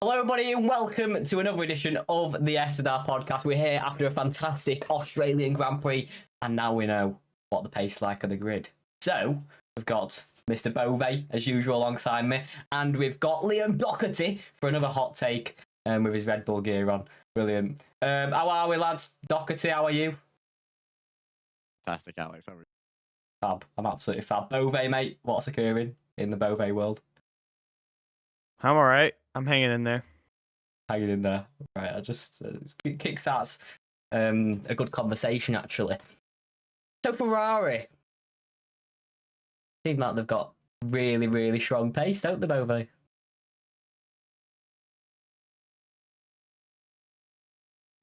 Hello, everybody, and welcome to another edition of the SDR podcast. We're here after a fantastic Australian Grand Prix, and now we know what the pace is like on the grid. So, we've got Mr. Bove, as usual, alongside me, and we've got Liam Doherty for another hot take with his Red Bull gear on. Brilliant. How are we, lads? Doherty, how are you? Fantastic, Alex. How are you? Fab. I'm absolutely fab. Bove, mate, what's occurring in the Bove world? I'm all right. I'm hanging in there. Hanging in there. Right, I just kickstarts a good conversation, actually. So Ferrari seem like they've got really, really strong pace, don't they, Bove?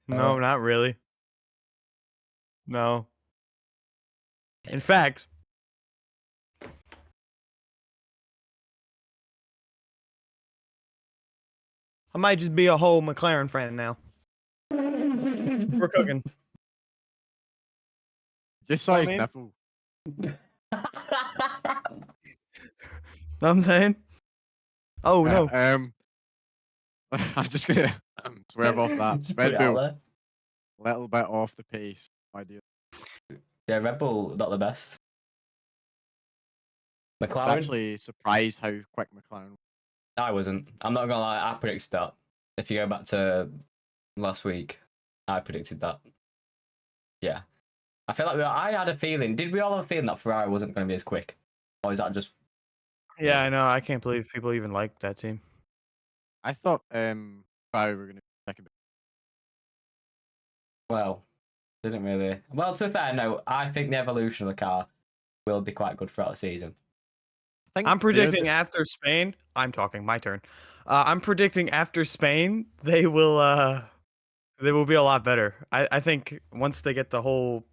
No, not really. No. In fact, I might just be a whole McLaren fan now. We're cooking. Just saw his mean? nipple. Know what I'm saying? Oh, no. I'm just gonna swerve off that. Just put Red it out Bull, there. little bit off the pace, my dear. Yeah, Red Bull, not the best. I was McLaren? actually surprised how quick McLaren was. I wasn't. I'm not gonna lie, I predicted that. If you go back to last week, I predicted that. Yeah. I feel like I had a feeling. Did we all have a feeling that Ferrari wasn't going to be as quick? Or is that just... Yeah, I know. I can't believe people even like that team. I thought Ferrari were gonna take a bit. Well, didn't really... Well, to be fair, no. I think the evolution of the car will be quite good throughout the season. I think I'm they're predicting after Spain. I'm talking. My turn. I'm predicting after Spain, they will be a lot better. I think once they get the whole,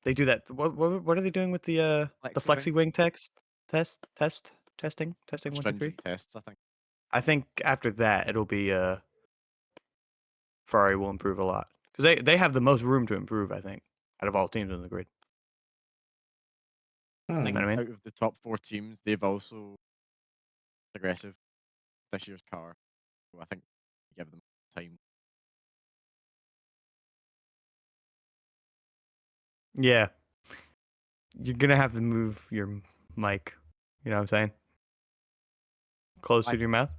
they do that. What are they doing with the Flexi flexi wing testing 1 2 3. stringent tests. I think. I think after that it'll be Ferrari will improve a lot because they have the most room to improve. I think out of all teams on the grid. I think know what I mean? out of the top 4 teams, they've also aggressive this year's car. So I think give them time. Yeah, you're gonna have to move your mic. You know what I'm saying? Closer to your mouth,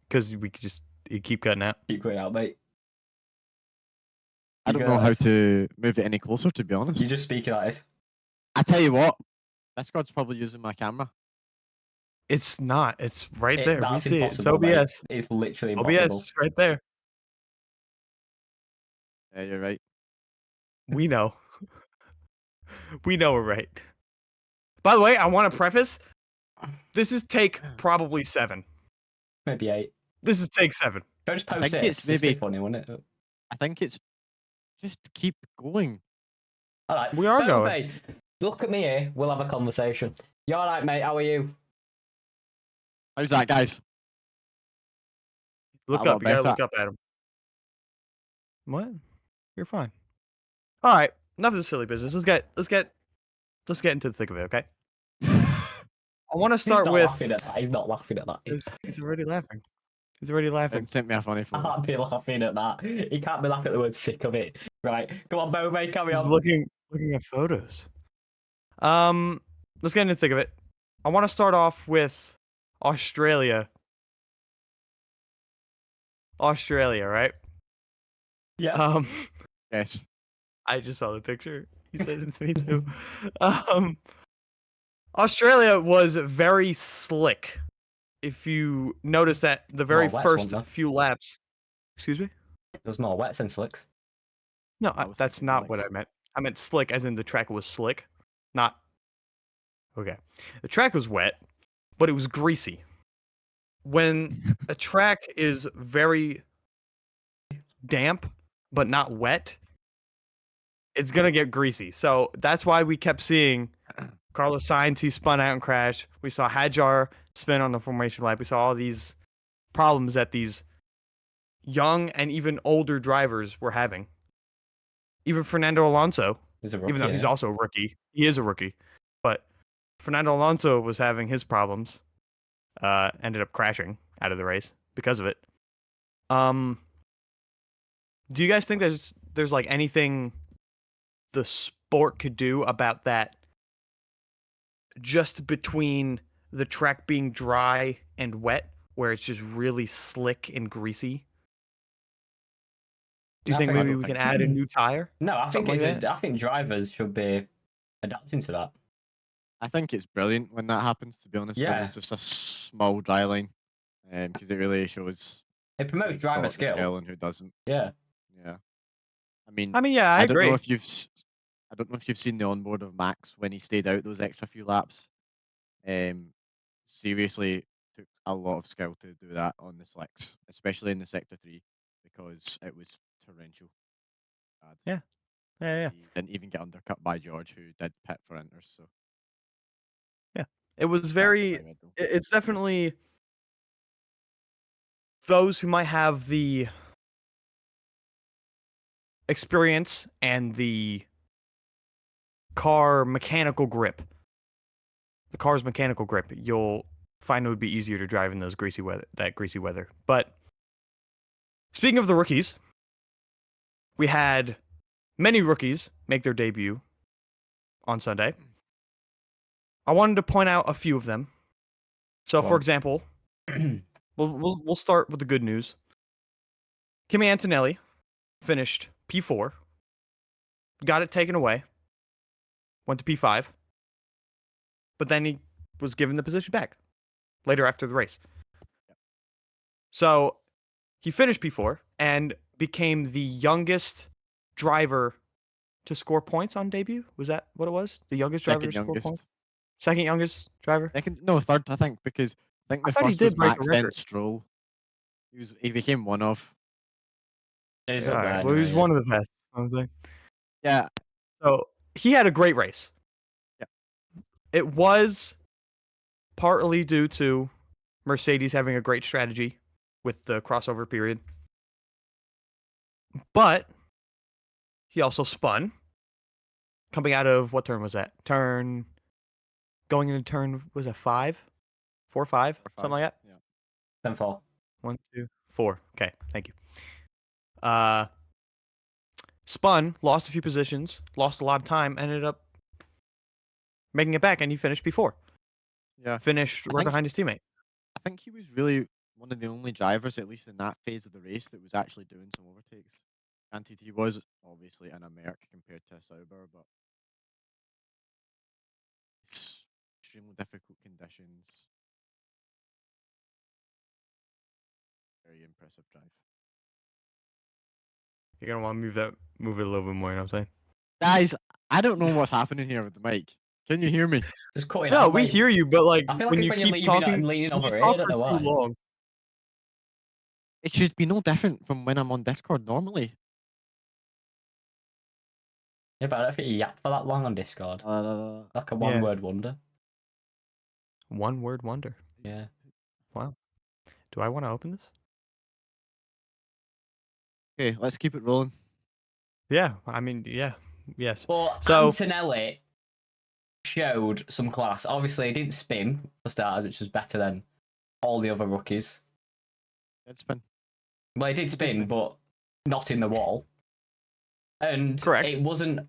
because we could just you keep cutting out. Keep going out, mate. I don't know how to move it any closer, to be honest. You're just speaking like this. I tell you what, this god's probably using my camera. It's not. It's right there. We That's see it. It's impossible, mate. OBS. It's literally impossible. OBS right there. Yeah, you're right. We know. We know we're right. By the way, I want to preface. This is take probably 7. Maybe 8. This is take 7. Don't just I post think it. it's It's maybe- funny, wouldn't it? I think it's just keep going. All right. We are Bove, going. Look at me here. We'll have a conversation. You all right, mate? How are you? How's that, guys? Look A lot up. You gotta better. look up at him. What? You're fine. All right. Enough of the silly business. Let's get into the thick of it. Okay. I want to start with. He's not laughing at that. He's already laughing. He's already laughing. Sent me a funny I photo. can't be laughing at that. He can't be laughing at the words thick of it. Right. Go on, Bove, carry He's on. looking at photos. Let's get into the thick of it. I want to start off with Australia. Australia, right? Yeah. Yes. I just saw the picture. He sent it to me too. Australia was very slick. If you notice that the very More wets, first wasn't there? few laps. Excuse me? There's more wets than slicks. No, I was that's thinking not slicks. what I meant. I meant slick as in the track was slick. Not. Okay. The track was wet, but it was greasy. When a track is very damp, but not wet, it's going to get greasy. So that's why we kept seeing Carlos Sainz, he spun out and crashed. We saw Hadjar spin on the formation lap. We saw all these problems that these young and even older drivers were having. Even Fernando Alonso, He's a rookie, even though he's yeah. also a rookie. He is a rookie. But Fernando Alonso was having his problems. Ended up crashing out of the race because of it. Do you guys think there's like anything the sport could do about that? Just between the track being dry and wet, where it's just really slick and greasy. Do you I think think- maybe I we don't can think so. add a new tire? No, I think Something like that? I think drivers should be adapting to that. I think it's brilliant when that happens. To be honest, when Yeah. it's just a small dry line, because it really shows It promotes who's driver got the skill. skill and who doesn't. Yeah. Yeah. I mean, I mean, yeah, I don't know agree. if I don't know if you've seen the onboard of Max when he stayed out those extra few laps. Seriously took a lot of skill to do that on the slicks, especially in the sector 3, because it was torrential. Bad. Yeah. He didn't even get undercut by George, who did pit for Inters. So It was that's very. quite good, though. It's definitely those who might have the experience and the car mechanical grip. The car's mechanical grip. You'll find it would be easier to drive in those greasy weather. But speaking of the rookies, we had many rookies make their debut on Sunday. I wanted to point out a few of them. So, Go for on. example, we'll start with the good news. Kimi Antonelli finished P4, got it taken away, went to P5, but then he was given the position back later after the race. So he finished P4 and became the youngest driver to score points on debut. Was that what it was? The youngest driver Second to score points? youngest. Second youngest driver? No, third, I think, because I think I the thought he first did was break a Max, then record. Stroll. He became one of. He's All up there right, well, he was anyway, one of the best. I was like, Yeah, so he had a great race. Yeah. It was partly due to Mercedes having a great strategy with the crossover period. But he also spun. Coming out of what turn was that? Going into turn, was it 5? 4, 5? or Something five. like that? Yeah. 10-4. 1, 2, 4. Okay, thank you. Spun, lost a few positions, lost a lot of time, ended up making it back, and he finished P4. Yeah. Finished I right think behind his teammate. I think he was really one of the only drivers, at least in that phase of the race, that was actually doing some overtakes. Granted, he was obviously in a Merc compared to a Sauber, but it's extremely difficult conditions. Very impressive drive. You're gonna want to move it a little bit more. You know what I'm saying? Guys, I don't know what's happening here with the mic. Can you hear me? Just cutting No, out, we mate. hear you, but like I feel like when it's you when you're keep leaving talking, and leaning when you over here. talk I don't for know too why. long. It should be no different from when I'm on Discord normally. Yeah, but I don't think you yap for that long on Discord. Like a one-word wonder. One word wonder. Yeah. Wow. Do I want to open this? Okay, let's keep it rolling. Yeah. I mean, yeah. Yes. Well, So Antonelli showed some class. Obviously, he didn't spin for starters, which was better than all the other rookies. Dead spin. Well, he did spin, but not in the wall. And Correct. it wasn't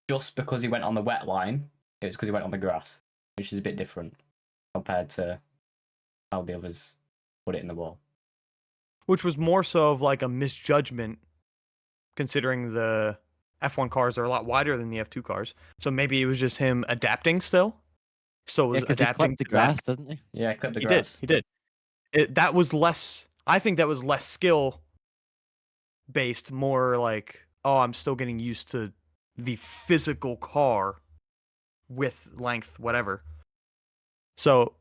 just because he went on the wet line. It was because he went on the grass, which is a bit different compared to how the others put it in the wall. which was more so of like a misjudgment, considering the F1 cars are a lot wider than the F2 cars. So maybe it was just him adapting still. So it was Yeah, because he adapting clipped the to grass, that. doesn't he? Yeah, clip the He grass. did. That was less. I think that was less skill based, more like, oh, I'm still getting used to the physical car, width, length, whatever. So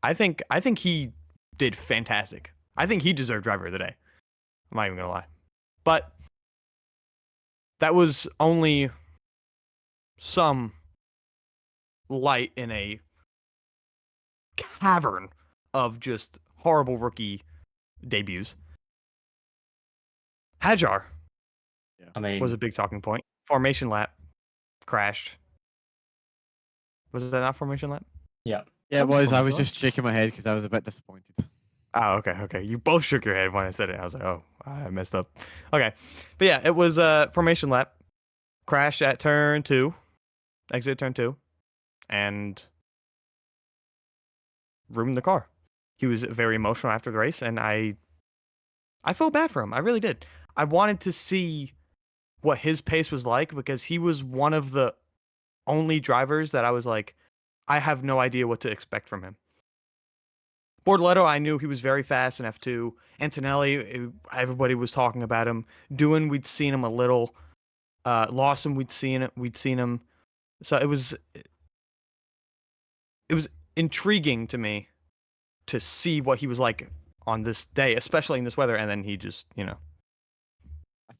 I think he did fantastic. I think he deserved driver of the day. I'm not even gonna lie. But that was only some light in a cavern of just horrible rookie debuts. Hajar I mean, was a big talking point. Formation lap crashed. Was that not formation lap? yeah. Yeah, That it was was. I was formation lap. just shaking my head because I was a bit disappointed. Oh, okay. You both shook your head when I said it. I was like, oh, I messed up. Okay, but yeah, it was formation lap, crash at turn 2, exit turn 2, and ruined the car. He was very emotional after the race, and I felt bad for him. I really did. I wanted to see what his pace was like because he was one of the only drivers that I was like, I have no idea what to expect from him. Bortoleto, I knew he was very fast in F2. Antonelli, everybody was talking about him. Doohan, we'd seen him a little. Lawson, we'd seen him. So it was intriguing to me to see what he was like on this day, especially in this weather. And then he just, I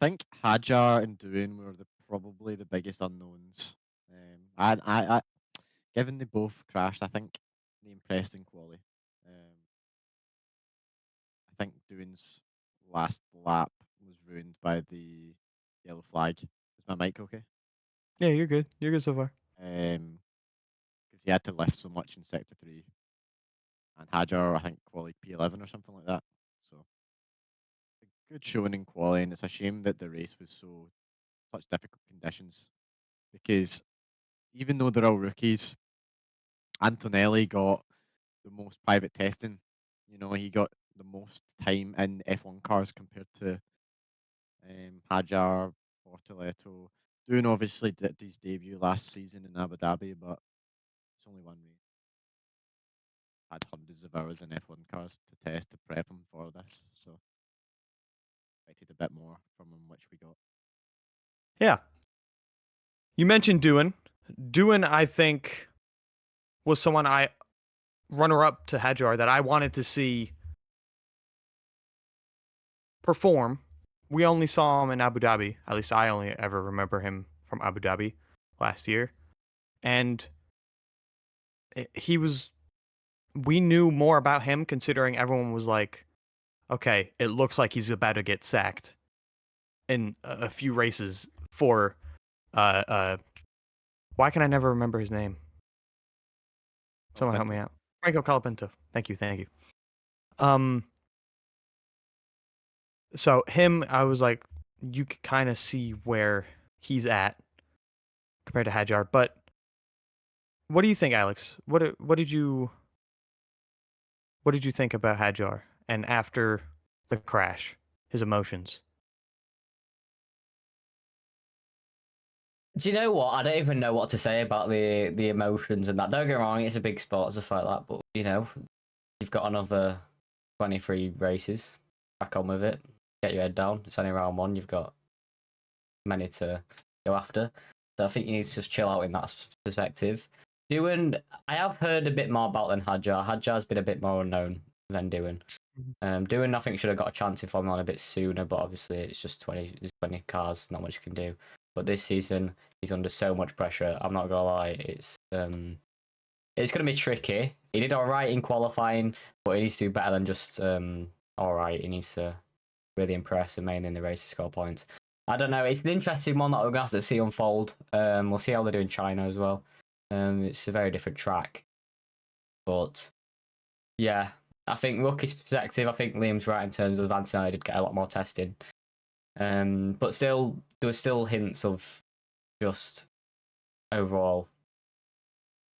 think Hajar and Doohan were probably the biggest unknowns. I given they both crashed, I think they impressed in quali. I think Doohan's last lap was ruined by the yellow flag. Is my mic okay? yeah, you're good. You're good so far. Because he had to lift so much in sector 3, and Hajar, I think, quali P11 or something like that. So a good showing in quali, and it's a shame that the race was such difficult conditions, because even though they're all rookies, Antonelli got the most private testing. He got the most time in F1 cars compared to Hajar, Bortoleto. Doohan obviously did his debut last season in Abu Dhabi, but it's only one race. Had hundreds of hours in F1 cars to test to prep him for this, so expected a bit more from him, which we got. Yeah. You mentioned Doohan. Doohan, I think, was someone runner up to Hajar that I wanted to see perform. We only saw him in Abu Dhabi. At least I only ever remember him from Abu Dhabi last year. And he was, we knew more about him considering everyone was like, okay, it looks like he's about to get sacked in a few races for, why can I never remember his name? Someone help me out. Franco Colapinto. Thank you. So him, I was like, you could kind of see where he's at compared to Hajar. But what do you think, Alex? What did you think about Hajar and after the crash, his emotions? Do you know what? I don't even know what to say about the emotions and that. Don't get me wrong, it's a big sport, stuff like that. But you've got another 23 races. Crack on with it. Get your head down. It's only round 1. You've got many to go after. So I think you need to just chill out in that perspective. Doohan, I have heard a bit more about than Hajar. Hajar's been a bit more unknown than Doohan. Doohan, I think, should have got a chance in Formula 1 a bit sooner, but obviously it's just 20 cars, not much you can do. But this season, he's under so much pressure. I'm not gonna lie, it's gonna be tricky. He did all right in qualifying, but he needs to do better than just all right. He needs to really impress and mainly in the race to score points. I don't know. It's an interesting one that we're gonna have to see unfold. We'll see how they do in China as well. It's a very different track, but yeah, I think rookie's perspective. I think Liam's right in terms of Antonelli did get a lot more testing. But still, there were still hints of just overall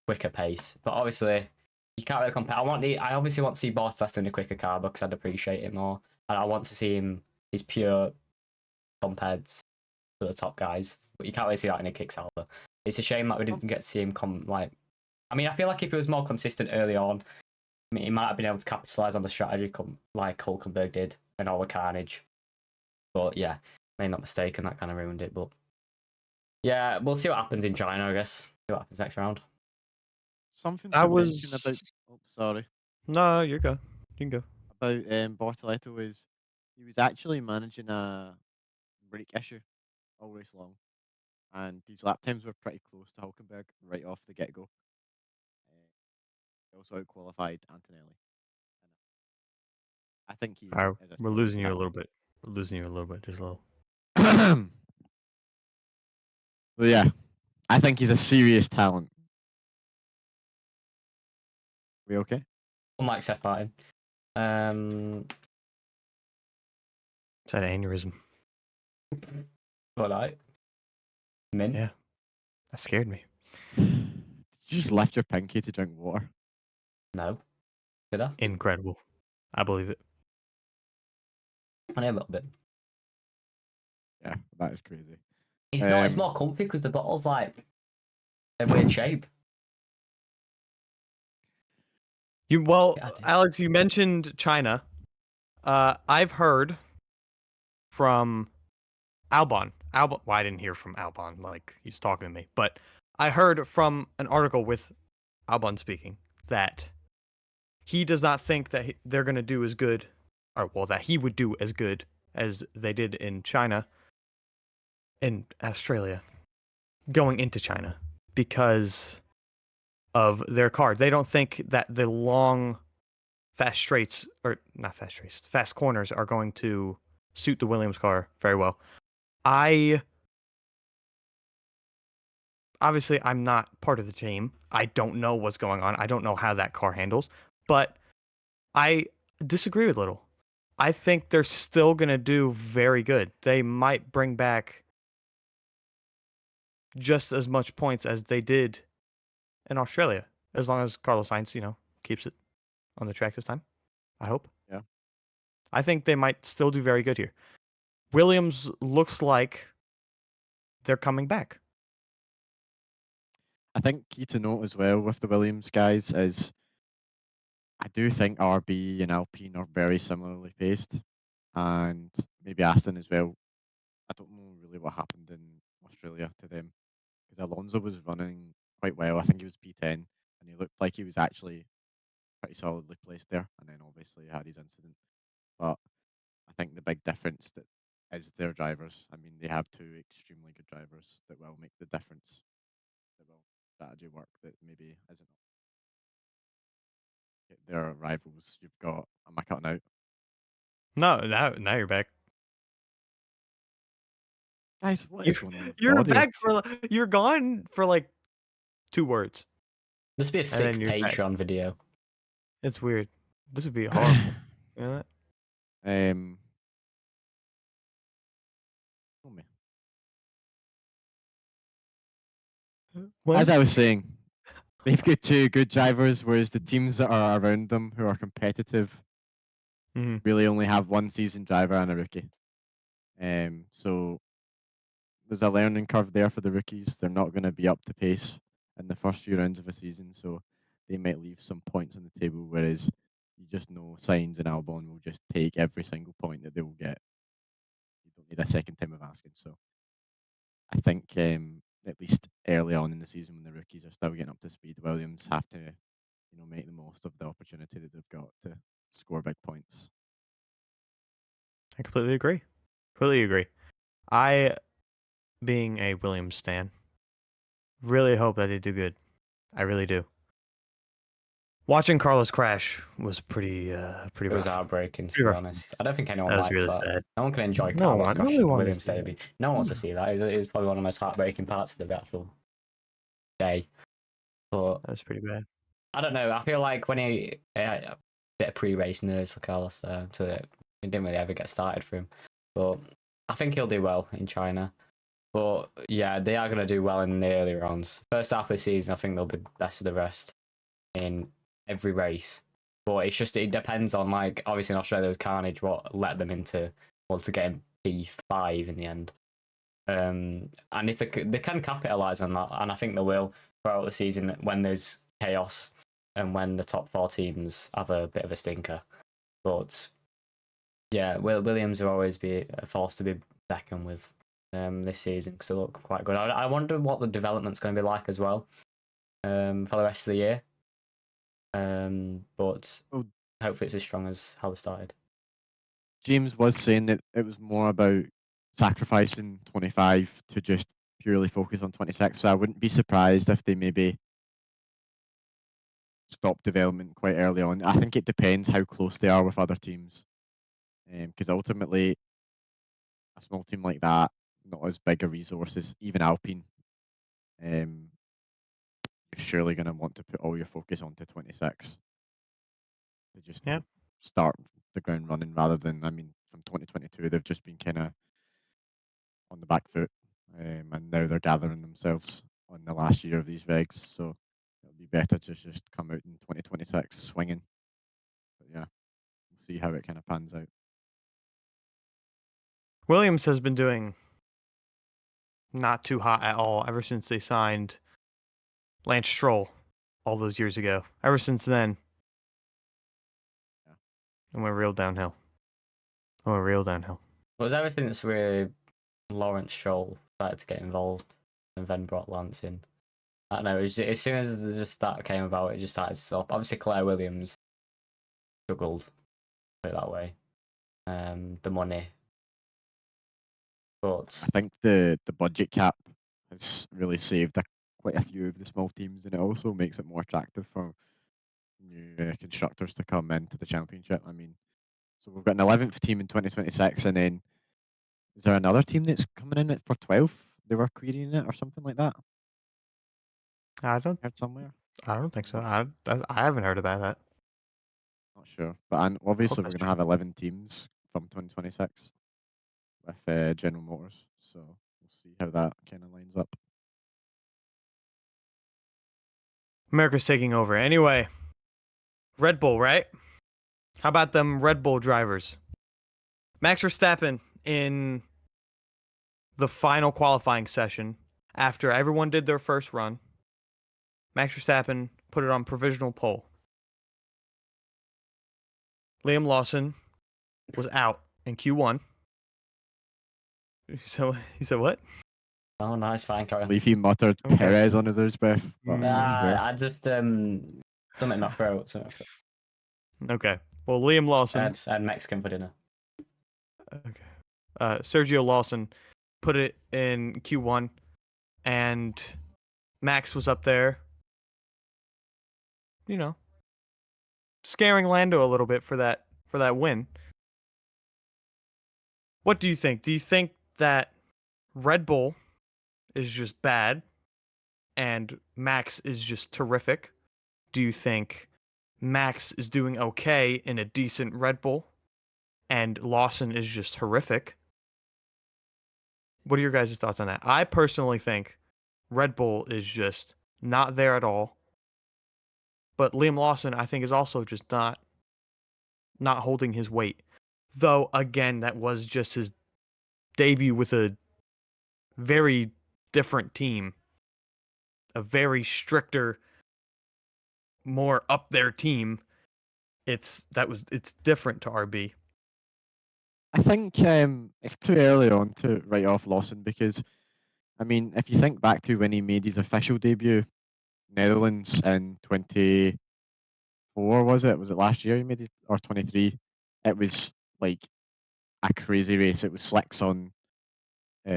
quicker pace. But obviously, you can't really compare. I obviously want to see Bottas in a quicker car because I'd appreciate it more, and I want to see him his pure compared to the top guys. But you can't really see that in a kick salver. It's a shame that we didn't get to see him I feel like if he was more consistent early on, he might have been able to capitalize on the strategy like Hulkenberg did and all the carnage. But yeah, made that mistake and that kind of ruined it. But yeah, we'll see what happens in China, I guess. See what happens next round. Something I to was. mention about. Oh, sorry. No, you're good. You can go. About Bortoleto is he was actually managing a brake issue all race long, and these lap times were pretty close to Hulkenberg right off the get go. He also outqualified Antonelli. I think he All right, is a we're serious losing you a talent. little bit. We're losing you a little bit, just a little. So yeah, I think he's a serious talent. We okay? Unlike Seth Martin. Um, It's an aneurysm. all right. Mint. Yeah. That scared me. Did you just lift your pinky to drink water? No. Did I? Incredible. I believe it. Only a little bit. Yeah, that is crazy. It's not. It's Um, more comfy because the bottle's like a weird shape. Well, Yeah, I do. Alex, you mentioned China. I've heard from Albon. Well, I didn't hear from Albon, like he's talking to me, but I heard from an article with Albon speaking that he does not think that they're going to do as good, or well, that he would do as good as they did in China, in Australia, going into China because of their car. They don't think that the long, fast straights, or not fast straights, fast corners are going to suit the Williams car very well. Obviously, I'm not part of the team. I don't know what's going on. I don't know how that car handles, but I disagree with Little. I think they're still going to do very good. They might bring back just as much points as they did in Australia, as long as Carlos Sainz, keeps it on the track this time. I hope. Yeah. I think they might still do very good here. Williams looks like they're coming back. I think key to note as well with the Williams guys is I do think RB and Alpine are very similarly paced, and maybe Aston as well. I don't know really what happened in Australia to them because Alonso was running quite well. I think he was P10, and he looked like he was actually pretty solidly placed there. And then obviously he had his incident. But I think the big difference that is their drivers. I mean, they have two extremely good drivers that will make the difference. That will strategy work that maybe isn't their rivals. You've got. Am I cutting out? No, now you're back. Guys, what You, is going on with the you're audio? back you're gone for like 2 words. This would be a And then sick you're back. Patreon video. It's weird. This would be horrible. You know that? Tell me. What? As I was saying, they've got two good drivers, whereas the teams that are around them who are competitive Mhm. really only have one seasoned driver and a rookie. So there's a learning curve there for the rookies. They're not going to be up to pace in the first few rounds of a season, so they might leave some points on the table. Whereas you just know Sainz and Albon will just take every single point that they will get. You don't need a second time of asking. So I think at least early on in the season, when the rookies are still getting up to speed, Williams have to make the most of the opportunity that they've got to score big points. I completely agree. Completely agree. I, being a Williams stan, really hope that they do good. I really do. Watching Carlos crash was pretty It was rough. heartbreaking, to Pretty be rough. honest. I don't think anyone That was likes really that. sad. No one can enjoy No Carlos one- crashing nobody the wanted Williams to see that. debut. No one wants to see that. It was probably one of the most heartbreaking parts of the actual day. But That was pretty bad. I don't know. I feel like when he a bit of pre-race nerves for Carlos, so it didn't really ever get started for him. But I think he'll do well in China. But yeah, they are going to do well in the early rounds. First half of the season, I think they'll be best of the rest in every race. But it depends on, like, obviously in Australia with Carnage, what let them into, well, to get in P5 in the end. And if they can capitalise on that, and I think they will throughout the season when there's chaos and when the top 4 teams have a bit of a stinker. But yeah, Williams will always be a force to be reckoned with this season because they look quite good. I wonder what the development's going to be like as well for the rest of the year. But Well, hopefully it's as strong as how they started. James was saying that it was more about sacrificing 25 to just purely focus on 26. So I wouldn't be surprised if they maybe stop development quite early on. I think it depends how close they are with other teams. Because ultimately, a small team like that, not as big a resources, even Alpine, you're surely going to want to put all your focus onto 26. They just Yeah. start the ground running rather than, I mean, from 2022 they've just been kind of on the back foot, and now they're gathering themselves on the last year of these regs. So it'll be better to just come out in 2026 swinging. But yeah, we'll see how it kind of pans out. Williams has been doing not too hot at all ever since they signed Lance Stroll all those years ago. Ever since then, Yeah. it went real downhill. It went real downhill. It was ever since really Lawrence Scholl started to get involved and then brought Lance in. I don't know, as soon as that came about, it just started to stop. Obviously, Claire Williams struggled, put it that way. The money. But I think the budget cap has really saved quite a few of the small teams, and it also makes it more attractive for new constructors to come into the championship. I mean, so we've got an 11th team in 2026, and then is there another team that's coming in for 12th? They were querying it or something like that. I don't Heard somewhere. think so. I haven't heard about that. Not sure, but obviously we're that's going to have 11 teams from 2026 with General Motors, so we'll see how that kind of lines up. America's taking over. Anyway, Red Bull, right? How about them Red Bull drivers? Max Verstappen in the final qualifying session, after everyone did their first run, Max Verstappen put it on provisional pole. Liam Lawson was out in Q1. So he said what? oh, nice, fine, I Karen. believe he muttered Okay. Perez on his breath, but I'm not sure. I just something in my throat. Okay. Well, Liam Lawson. I had Mexican for dinner. Okay. Sergio Lawson put it in Q1, and Max was up there, you know, scaring Lando a little bit for that win. What do you think? Do you think that Red Bull is just bad and Max is just terrific? Do you think Max is doing okay in a decent Red Bull and Lawson is just horrific? What are your guys' thoughts on that? I personally think Red Bull is just not there at all. But Liam Lawson, I think, is also just not holding his weight. Though, again, that was just his debut with a very different team. A very stricter, more up there team. It's different to RB. I think it's too early on to write off Lawson because, I mean, if you think back to when he made his official debut, Netherlands in 24, was it? Was it last year he made it, or 23? It was like a crazy race. It was slicks on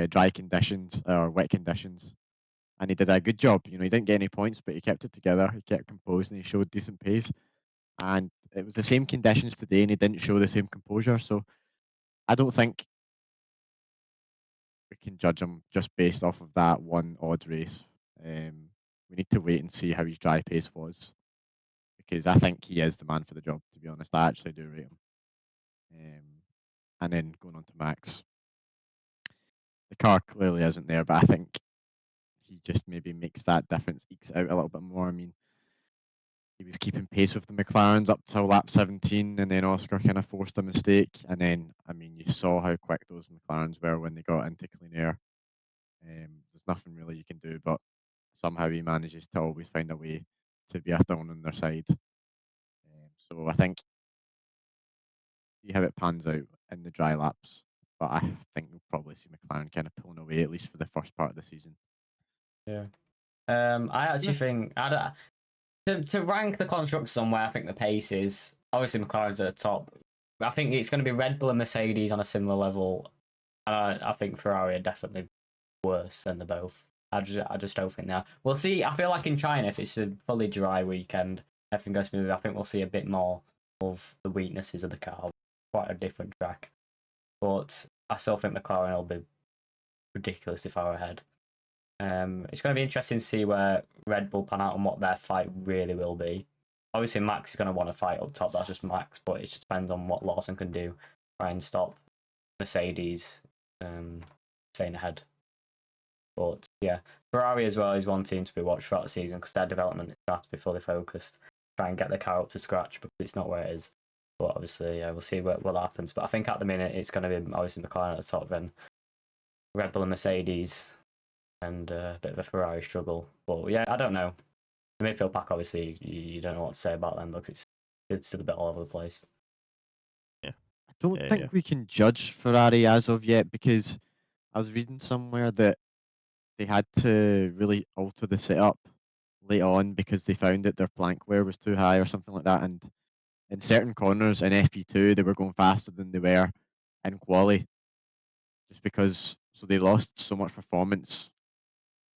dry conditions or wet conditions, and he did a good job. You know, he didn't get any points, but he kept it together. He kept composed, and he showed decent pace. And it was the same conditions today, and he didn't show the same composure. So I don't think we can judge him just based off of that one odd race. We need to wait and see how his dry pace was, because I think he is the man for the job. To be honest, I actually do rate him. And then going on to Max, the car clearly isn't there, but I think he just maybe makes that difference, ekes it out a little bit more. I mean, he was keeping pace with the McLarens up till lap 17, and then Oscar kind of forced a mistake. And then, I mean, you saw how quick those McLarens were when they got into clean air. There's nothing really you can do, but somehow he manages to always find a way to be a thorn on their side. So I think see how it pans out in the dry laps, but I think we'll probably see McLaren kind of pulling away at least for the first part of the season. Yeah. I actually think to rank the constructors somewhere, I think the pace is obviously McLaren's at the top. I think it's going to be Red Bull and Mercedes on a similar level, and I think Ferrari are definitely worse than the both. I just don't think now. We'll see. I feel like in China, if it's a fully dry weekend, everything goes smooth. I think we'll see a bit more of the weaknesses of the car. Quite a different track, but I still think McLaren will be ridiculously far ahead. It's going to be interesting to see where Red Bull pan out and what their fight really will be. obviously Max is going to want to fight up top. That's just Max, but it just depends on what Lawson can do. Try and stop Mercedes staying ahead. But yeah, Ferrari as well is one team to be watched throughout the season because their development has to be fully focused. Try and get their car up to scratch because it's not where it is. But obviously, we'll see what happens. But I think at the minute it's going to be obviously McLaren at the top, then Red Bull and Mercedes, and a bit of a Ferrari struggle. But yeah, I don't know. The midfield pack, obviously, you don't know what to say about them because it's still a bit all over the place. Yeah. I don't think we can judge Ferrari as of yet because I was reading somewhere that they had to really alter the setup late on because they found that their plank wear was too high or something like that. And in certain corners in FP2, they were going faster than they were in quali just because so they lost so much performance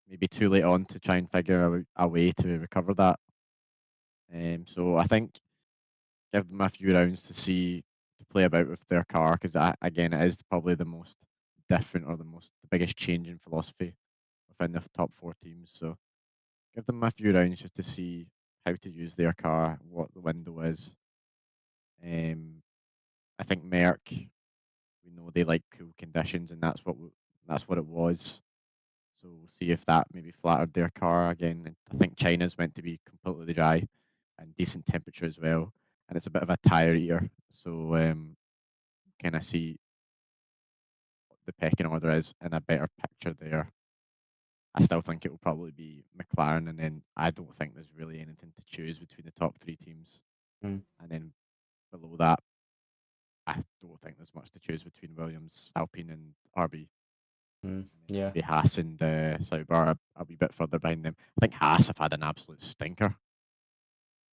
maybe too late on to try and figure a way to recover that. So I think give them a few rounds to play about with their car because again it is probably the most different or the biggest change in philosophy within the top 4 teams. So give them a few rounds just to see how to use their car, what the window is. I think Merck, we know they like cool conditions, and that's what it was. So we'll see if that maybe flattered their car again. And I think China's meant to be completely dry and decent temperature as well, and it's a bit of a tire eater. So kind of see what the pecking order is in a better picture there. I still think it will probably be McLaren, and then I don't think there's really anything to choose between the top 3 teams. And then below that, I don't think there's much to choose between Williams, Alpine, and RB. Yeah. Maybe Haas and Sauber a wee bit further behind them. I think Haas have had an absolute stinker.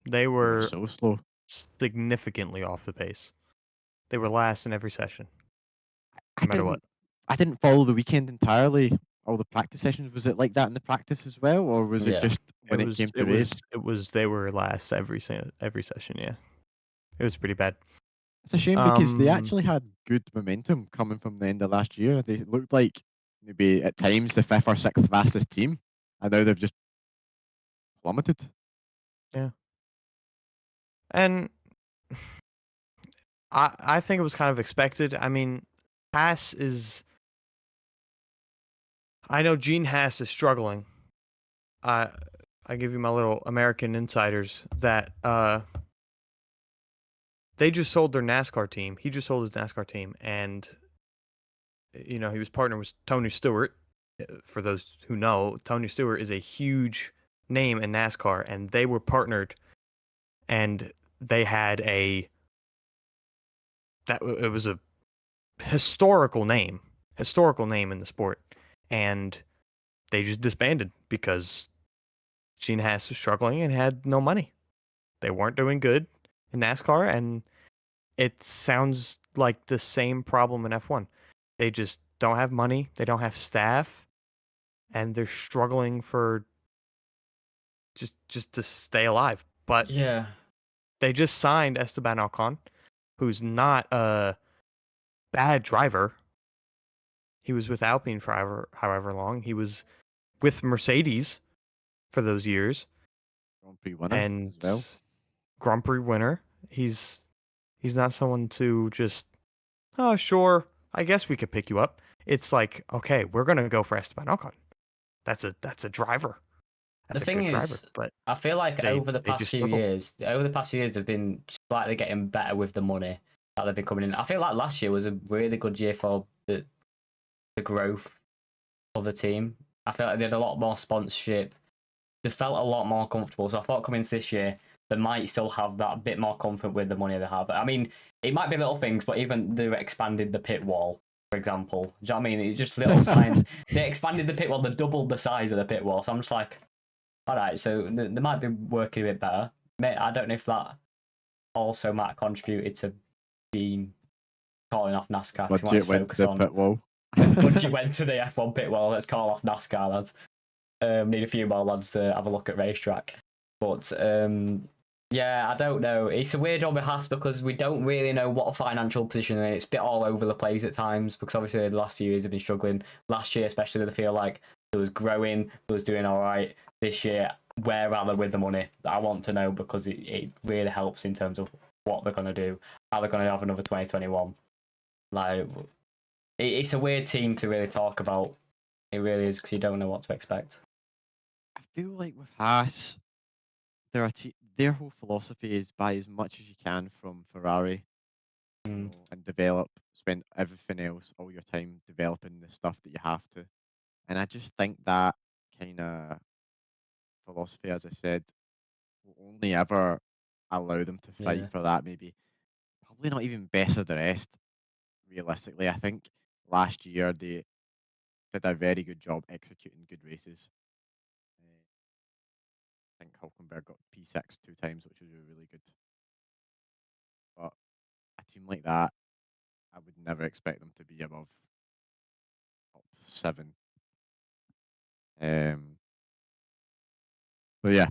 They were so slow. Significantly off the pace. They were last in every session, no matter what. I didn't follow the weekend entirely. All the practice sessions, was it like that in the practice as well, or was it just when it came to race? They were last every session. Yeah, it was pretty bad. It's a shame because they actually had good momentum coming from the end of last year. They looked like maybe at times the 5th or 6th fastest team, and now they've just plummeted. Yeah, and I think it was kind of expected. I mean, Haas is. I know Gene Haas is struggling. I give you my little American insiders that they just sold their NASCAR team. He just sold his NASCAR team, and he was partnered with Tony Stewart. For those who know, Tony Stewart is a huge name in NASCAR, and they were partnered, and they had it was a historical name in the sport, and they just disbanded because Gene Haas was struggling and had no money. They weren't doing good in NASCAR, and it sounds like the same problem in F1. They just don't have money, they don't have staff, and they're struggling for just to stay alive. But yeah, they just signed Esteban Ocon, who's not a bad driver. He was with Alpine for however long. He was with Mercedes for those years. Grand Prix winner and as well. Grand Prix winner. He's not someone to just, oh sure, I guess we could pick you up. It's like, okay, we're gonna go for Esteban Ocon. That's a driver. That's the thing is, but I feel like over the past few years, they've been slightly getting better with the money that they've been coming in. I feel like last year was a really good year for the growth of the team. I feel like they had a lot more sponsorship. They felt a lot more comfortable. So I thought coming into this year, they might still have that bit more comfort with the money they have. I mean, it might be little things, but even they expanded the pit wall, for example. Do you know what I mean? It's just little signs. They expanded the pit wall, they doubled the size of the pit wall. So I'm just like, all right, so they might be working a bit better. I don't know if that also might have contributed to being calling off NASCAR. Budget went to the pit wall. Budget went to the F1 pit wall. Let's call off NASCAR, lads. Need a few more lads to have a look at racetrack. But yeah, I don't know. It's a weird one with Haas because we don't really know what financial position they're in. It's a bit all over the place at times because obviously the last few years have been struggling. Last year, especially, they feel like it was growing, it was doing all right. This year, where are they with the money? I want to know because it really helps in terms of what they're going to do. Are they going to have another 2021? Like, it's a weird team to really talk about. It really is because you don't know what to expect. I feel like with Haas, their whole philosophy is buy as much as you can from Ferrari, Mm. and spend everything else, all your time developing the stuff that you have to. And I just think that kind of philosophy, as I said, will only ever allow them to fight Yeah. for that. Maybe probably not even best of the rest. Realistically, I think last year they did a very good job executing good races. I think Hulkenberg got P6 2 times, which was really good. But a team like that, I would never expect them to be above top 7. So yeah,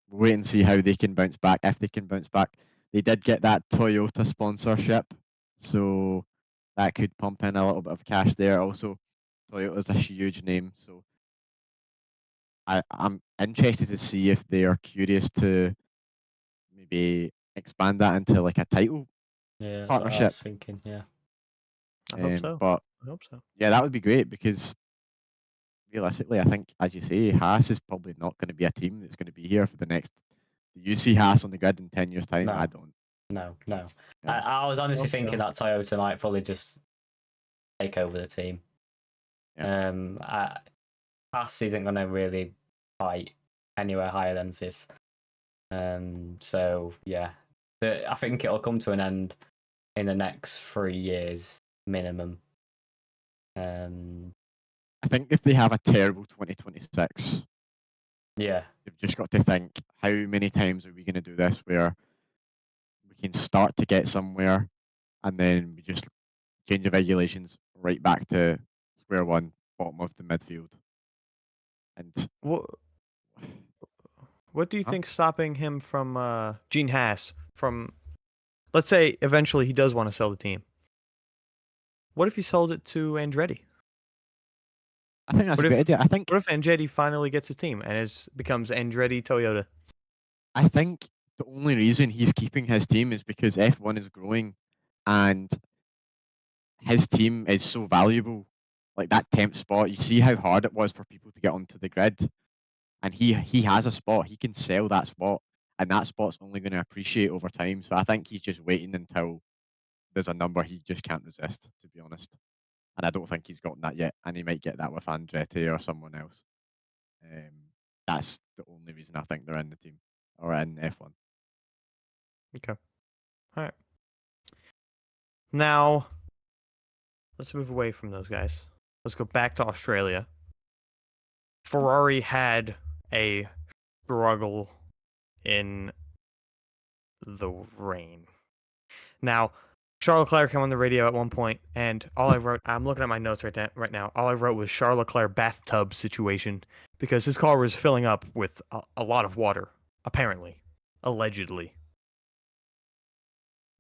we'll wait and see how they can bounce back. If they can bounce back, they did get that Toyota sponsorship, so that could pump in a little bit of cash there. Also, Toyota's a huge name, so I'm interested to see if they are curious to maybe expand that into like a title Yeah, that's what I partnership. was thinking. Yeah. I hope so. But I hope so. yeah, that would be great because realistically, I think, as you say, Haas is probably not going to be a team that's going to be here for the next. Do you see Haas on the grid in 10 years' time? I No. don't. No. Yeah. I was honestly Hope thinking so. that Toyota might fully just take over the team. Yeah. Haas isn't going to really fight anywhere higher than 5th. So yeah, I think it'll come to an end in the next 3 years minimum. I think if they have a terrible 2026, Yeah, they've just got to think, how many times are we going to do this where we can start to get somewhere and then we just change the regulations right back to square one, bottom of the midfield. And What do you huh? think stopping him from Gene Haas from, let's say eventually he does want to sell the team? What if he sold it to Andretti? I think that's What a great if idea. what if Andretti finally gets his team and becomes Andretti Toyota? I think the only reason he's keeping his team is because F1 is growing and his team is so valuable. Like that 10th spot, you see how hard it was for people to get onto the grid, and he has a spot. He can sell that spot, and that spot's only going to appreciate over time. So I think he's just waiting until there's a number he just can't resist, to be honest. And I don't think he's gotten that yet, and he might get that with Andretti or someone else. That's the only reason I think they're in the team or in F1. Okay. All right. Now, let's move away from those guys. Let's go back to Australia. Ferrari had a struggle in the rain. Now, Charles Leclerc came on the radio at one point, and all I wrote, I'm looking at my notes right now. All I wrote was Charles Leclerc bathtub situation because his car was filling up with a lot of water, apparently, allegedly.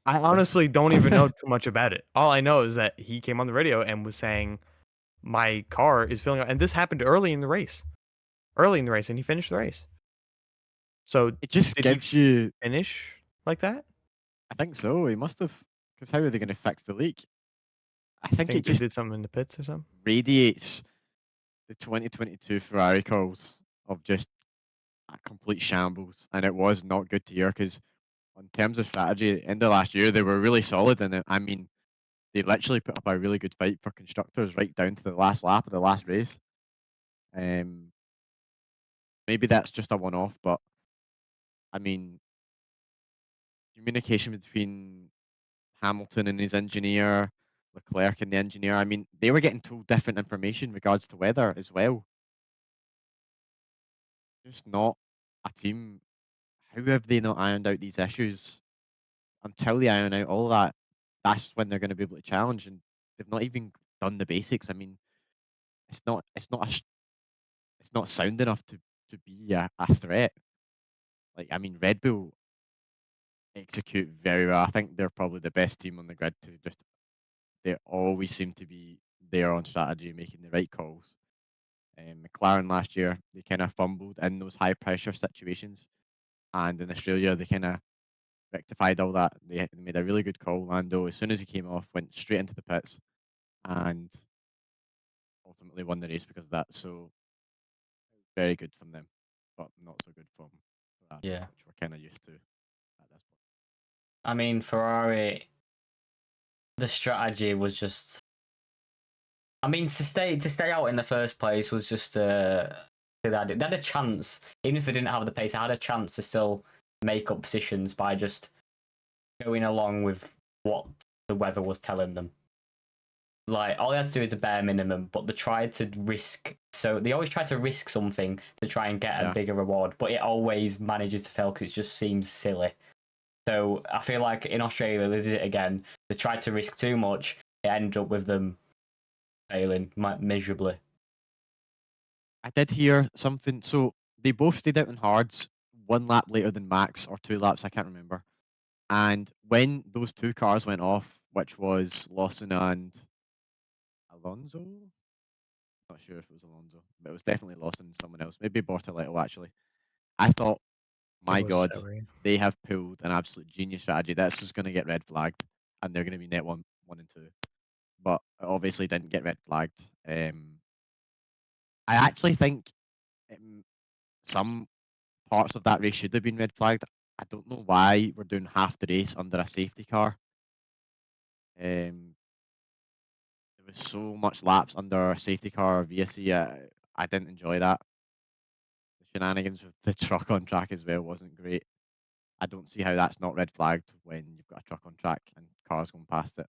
I honestly don't even know too much about it. All I know is that he came on the radio and was saying, my car is filling up. And this happened early in the race. And he finished the race. So It just did he gives you. finish like that? I think so. He must have. Because how are they going to fix the leak? I I think it think they just did something in the pits or something. radiates the 2022 Ferrari calls of just a complete shambles, and it was not good to hear because, in terms of strategy, at the end of last year they were really solid, and I mean they literally put up a really good fight for constructors right down to the last lap of the last race. Um, Maybe that's just a one-off, but I mean communication between Hamilton and his engineer, Leclerc and the engineer. I mean, they were getting told different information in regards to weather as well. Just not a team. How have they not ironed out these issues? Until they iron out all that, that's when they're going to be able to challenge. And they've not even done the basics. I mean, it's not sound enough to be a threat. Like, I mean, Red Bull execute very well. I think they're probably the best team on the grid to just. They always seem to be there on strategy, making the right calls. McLaren last year, they kind of fumbled in those high pressure situations, and in Australia, they kind of rectified all that. They made a really good call. Lando, as soon as he came off, went straight into the pits and ultimately won the race because of that. So very good from them, but not so good from Ferrari, Yeah. which we're kind of used to at this point. I mean, Ferrari, the strategy was just. I mean, to stay out in the first place was just they had a chance, even if they didn't have the pace. They had a chance to still make up positions by just going along with what the weather was telling them. Like, all they had to do is the bare minimum, but they tried to risk. So they always try to risk something to try and get a Yeah. bigger reward, but it always manages to fail because it just seems silly. So I feel like in Australia they did it again. They tried to risk too much. It ended up with them failing miserably. I did hear something. So they both stayed out in hards 1 lap later than Max, or 2 laps, I can't remember. And when those two cars went off, which was Lawson and Alonso, not sure if it was Alonso, but it was definitely Lawson and someone else, maybe Bortoletto actually. I thought, my It was God, Sauri. they have pulled an absolute genius strategy. This is going to get red flagged, and they're going to be net one and two. But it obviously didn't get red flagged. I actually think some parts of that race should have been red flagged. I don't know why we're doing half the race under a safety car. There was so much laps under a safety car or VSC. I didn't enjoy that. The shenanigans with the truck on track as well wasn't great. I don't see how that's not red flagged when you've got a truck on track and cars going past it.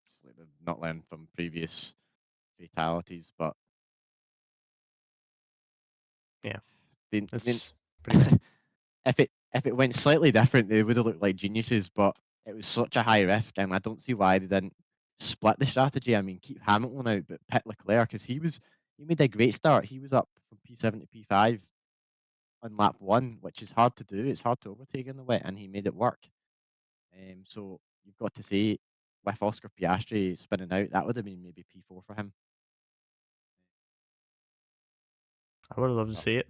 It's like they've not learned from previous fatalities, but Yeah, they, that's pretty bad. if it went slightly different, they would have looked like geniuses. But it was such a high risk, and I don't see why they didn't split the strategy. I mean, keep Hamilton out, but pit Leclerc because he made a great start. He was up from P7 to P5 on lap one, which is hard to do. It's hard to overtake in the wet, and he made it work. So you've got to say, with Oscar Piastri spinning out, that would have been maybe P4 for him. I would have loved to But see it.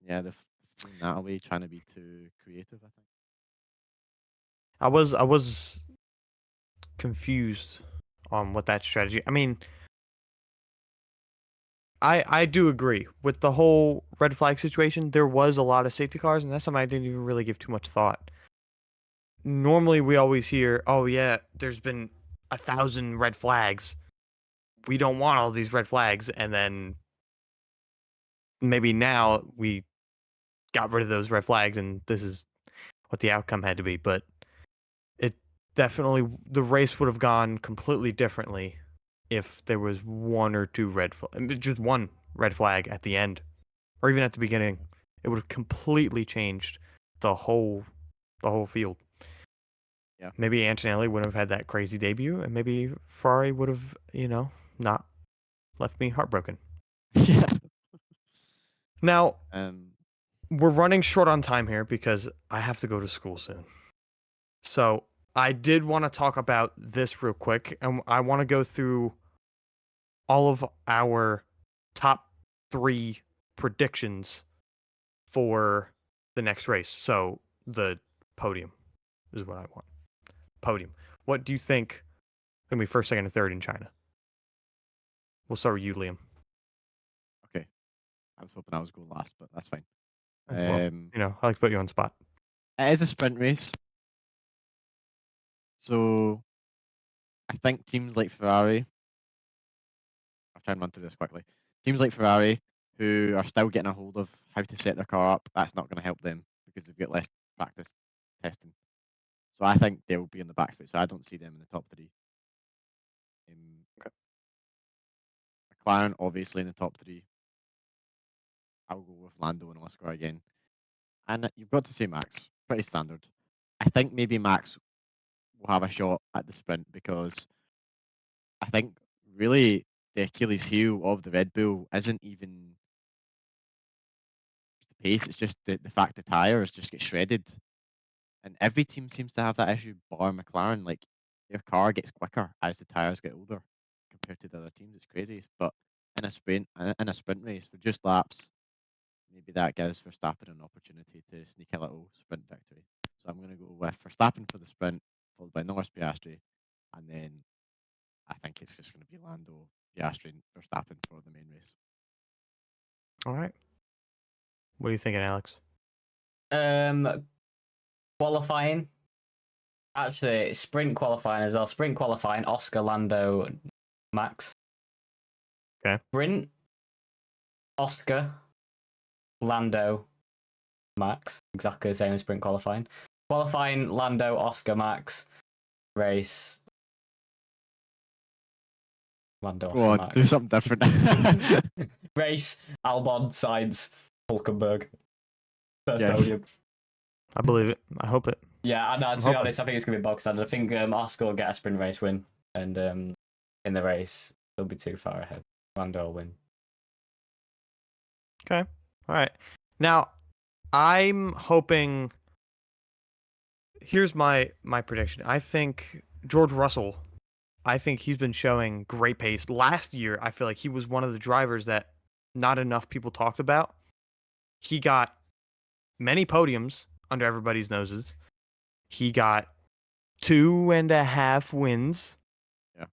yeah, they've thrown that away, trying to be too creative, I think. I was confused on what that strategy. I mean, I do agree with the whole red flag situation. There was a lot of safety cars, and that's something I didn't even really give too much thought. Normally, we always hear, "Oh yeah, there's been 1,000 red flags. We don't want all these red flags," and then maybe now we got rid of those red flags, and this is what the outcome had to be. But it definitely, the race would have gone completely differently if there was one or two just one red flag at the end, or even at the beginning. It would have completely changed the whole field. Yeah. Maybe Antonelli would have had that crazy debut, and maybe Ferrari would have, not left me heartbroken. Yeah. Now, Um. we're running short on time here because I have to go to school soon. So I did want to talk about this real quick, and I want to go through all of our top 3 predictions for the next race. So the podium is what I want. Podium. What do you think going to be first, second, and third in China? We'll start with you, Liam. Okay. I was hoping I was going last, but that's fine. Well, I like to put you on the spot. It is a sprint race, so I think teams like Ferrari. I'll try and run through this quickly. Teams like Ferrari, who are still getting a hold of how to set their car up, that's not going to help them because they've got less practice testing. So I think they'll be in the back foot. So I don't see them in the top 3. Okay. McLaren, obviously, in the top 3. I'll go with Lando and Oscar again. And you've got to say Max. Pretty standard. I think maybe Max will have a shot at the sprint because I think really the Achilles heel of the Red Bull isn't even the pace, it's just the fact the tyres just get shredded. And every team seems to have that issue, bar McLaren. Like their car gets quicker as the tyres get older compared to the other teams. It's crazy. But in a sprint race for just laps, maybe that gives Verstappen an opportunity to sneak a little sprint victory. So I'm going to go with Verstappen for the sprint, followed by Norris, Piastri, and then I think it's just going to be Lando, Piastri, and Verstappen for the main race. All right. What are you thinking, Alex? Qualifying. Actually, sprint qualifying as well. Sprint qualifying, Oscar, Lando, Max. Okay. Sprint, Oscar, Lando, Max. Exactly the same as sprint qualifying. Qualifying, Lando, Oscar, Max. Race, Lando, Go Oscar, on, Max. do something different. Race, Albon, Sainz, Hulkenberg. First Yes. podium. I believe it. I hope it. Yeah, I know. To be hoping. honest, I think it's gonna be bog standard. I think Oscar will get a sprint race win, and in the race he'll be too far ahead. Lando will win. Okay. All right. Now, I'm hoping. Here's my prediction. I think George Russell. I think he's been showing great pace. Last year, I feel like he was one of the drivers that not enough people talked about. He got many podiums under everybody's noses. He got 2.5 wins. Yeah.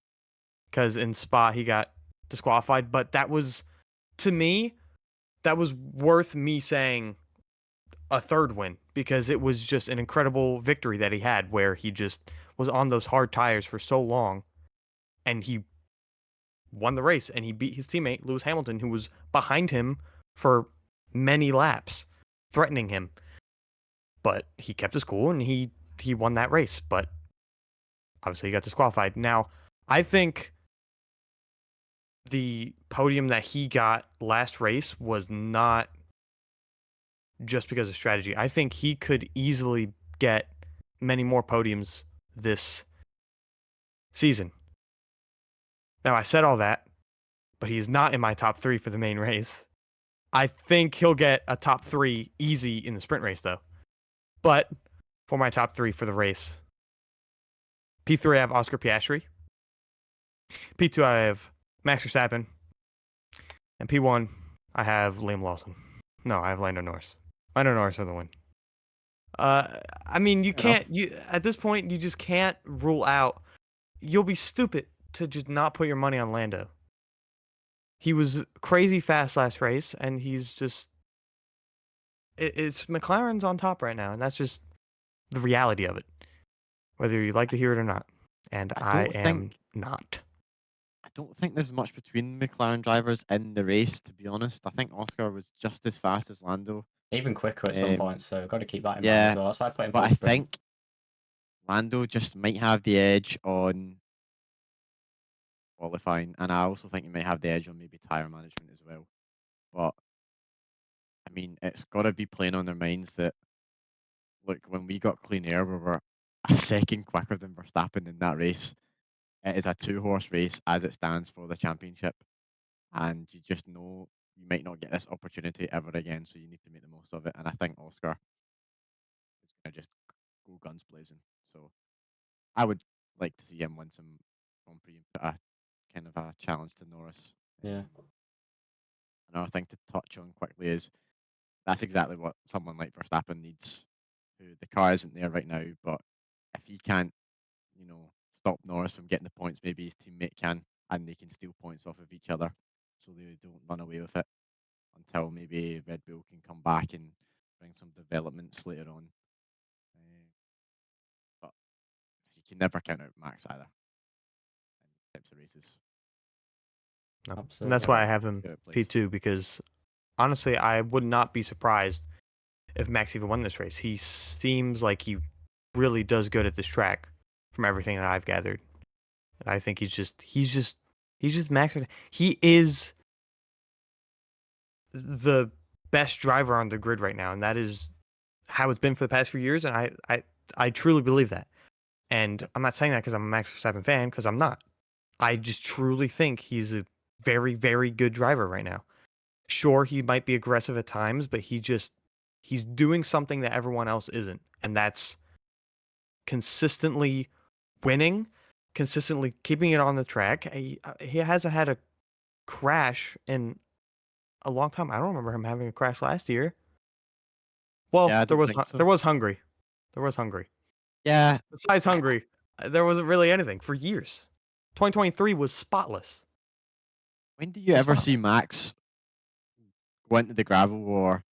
Because in Spa he got disqualified, but that was, to me, that was worth me saying a third win because it was just an incredible victory that he had where he just was on those hard tires for so long and he won the race and he beat his teammate Lewis Hamilton, who was behind him for many laps, threatening him. But he kept his cool and he won that race, but obviously he got disqualified. Now, I think the podium that he got last race was not just because of strategy. I think he could easily get many more podiums this season. Now, I said all that, but he is not in my top 3 for the main race. I think he'll get a top 3 easy in the sprint race, though. But for my top 3 for the race, P3 I have Oscar Piastri. P2 I have Max Verstappen. And P1 I have Liam Lawson. No, I have Lando Norris. Lando Norris for the win. I mean, you can't. You at this point, you just can't rule out. You'll be stupid to just not put your money on Lando. He was crazy fast last race, and he's just. It's McLaren's on top right now, and that's just the reality of it. Whether you like to hear it or not, and I am not. I don't think there's much between McLaren drivers in the race, to be honest. I think Oscar was just as fast as Lando. Even quicker at some points, so got to keep that in mind Yeah, as well. That's why I put him for but the I sprint. think Lando just might have the edge on qualifying, and I also think he might have the edge on maybe tyre management as well. But I mean, it's got to be playing on their minds that, look, when we got clean air, we were a second quicker than Verstappen in that race. It is a 2-horse race as it stands for the championship, and you just know you might not get this opportunity ever again, so you need to make the most of it. And I think Oscar is going to just go guns blazing. So I would like to see him win some Grand Prix and put a kind of a challenge to Norris. Yeah. Another thing to touch on quickly is that's exactly what someone like Verstappen needs. Who the car isn't there right now, but if he can't, stop Norris from getting the points, maybe his teammate can, and they can steal points off of each other, so they don't run away with it until maybe Red Bull can come back and bring some developments later on. But you can never count out Max either in types of races. No. Absolutely. And that's why I have him Good place. P2 because honestly, I would not be surprised if Max even won this race. He seems like he really does good at this track from everything that I've gathered. And I think he's just Max. He is the best driver on the grid right now, and that is how it's been for the past few years. And I truly believe that. And I'm not saying that because I'm a Max Verstappen fan, because I'm not. I just truly think he's a very, very good driver right now. Sure, he might be aggressive at times, but he's doing something that everyone else isn't, and that's consistently winning consistently keeping it on the track. He hasn't had a crash in a long time. I don't remember him having a crash last year. Well, Yeah, I there don't think so. was Hungary. There was Hungary. Yeah, Besides Hungary, there wasn't really anything for years. 2023 was spotless. when do you ever see Spotless. Max go into the gravel or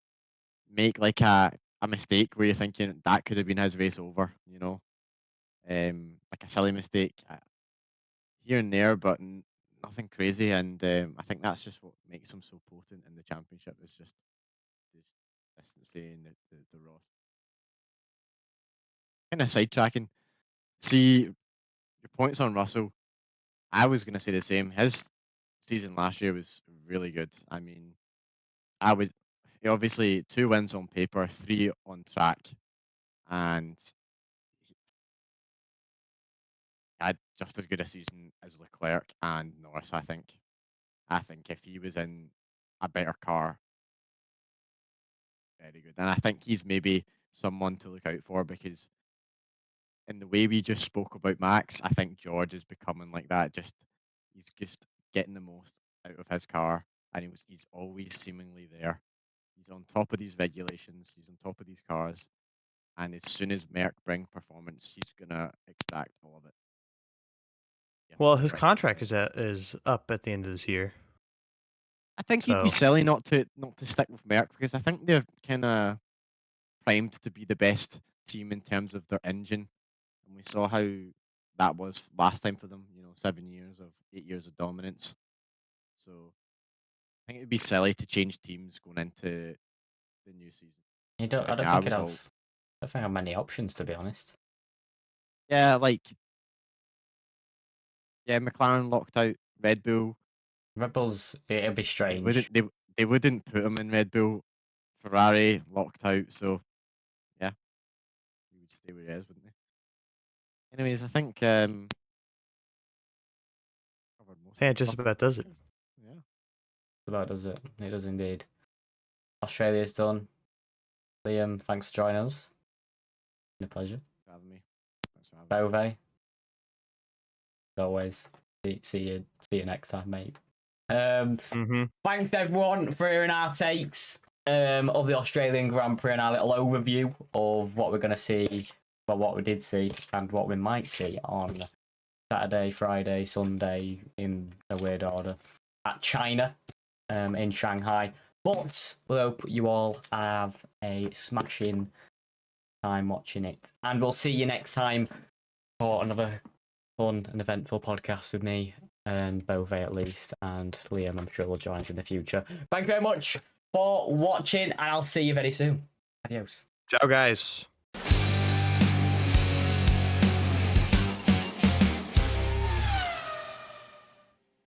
make like a mistake where you're thinking that could have been his race over, you know? Like a silly mistake here and there, but nothing crazy. And I think that's just what makes him so potent in the championship. Is just the consistency and the raw. Kind of sidetracking. See your points on Russell. I was gonna say the same. His season last year was really good. I mean, I was obviously 2 wins on paper, 3 on track, and he had just as good a season as Leclerc and Norris. I think. I think if he was in a better car, very good. And I think he's maybe someone to look out for because in the way we just spoke about Max, I think George is becoming like that. He's just getting the most out of his car, and he's always seemingly there. He's on top of these regulations. He's on top of these cars, and as soon as Merck bring performance, he's gonna extract all of it. Yeah, Well, his direct contract performance. is up at the end of this year. I think he'd be So silly not to stick with Merck because I think they're kind of primed to be the best team in terms of their engine, and we saw how that was last time for them. 7 years of 8 years of dominance. So I think it'd be silly to change teams going into the new season. You don't. I Right don't now, I think would I'd all have. I don't think I have many options, to be honest. yeah, like yeah, McLaren locked out Red Bull. Red Bulls. It'd be They strange. wouldn't they wouldn't put him in Red Bull. Ferrari locked out. So yeah, he would stay where he is, wouldn't he? Anyways, I think covered most of yeah, the just stuff on about the does it. podcast. Yeah, So that does it. It does indeed. Australia's done. Liam, thanks for joining us. Been a pleasure. thanks for having me. Thanks for having me. Bove, as always. See you next time, mate. Mm-hmm. Thanks everyone for hearing our takes of the Australian Grand Prix and our little overview of what we're going to see, well, what we did see and what we might see on Saturday, Friday, Sunday in a weird order at China in Shanghai. But we hope you all have a smashing time watching it. And we'll see you next time for another fun and eventful podcast with me and Bove at least, and Liam I'm sure will join us in the future. Thank you very much for watching, and I'll see you very soon. Adios. Ciao, guys.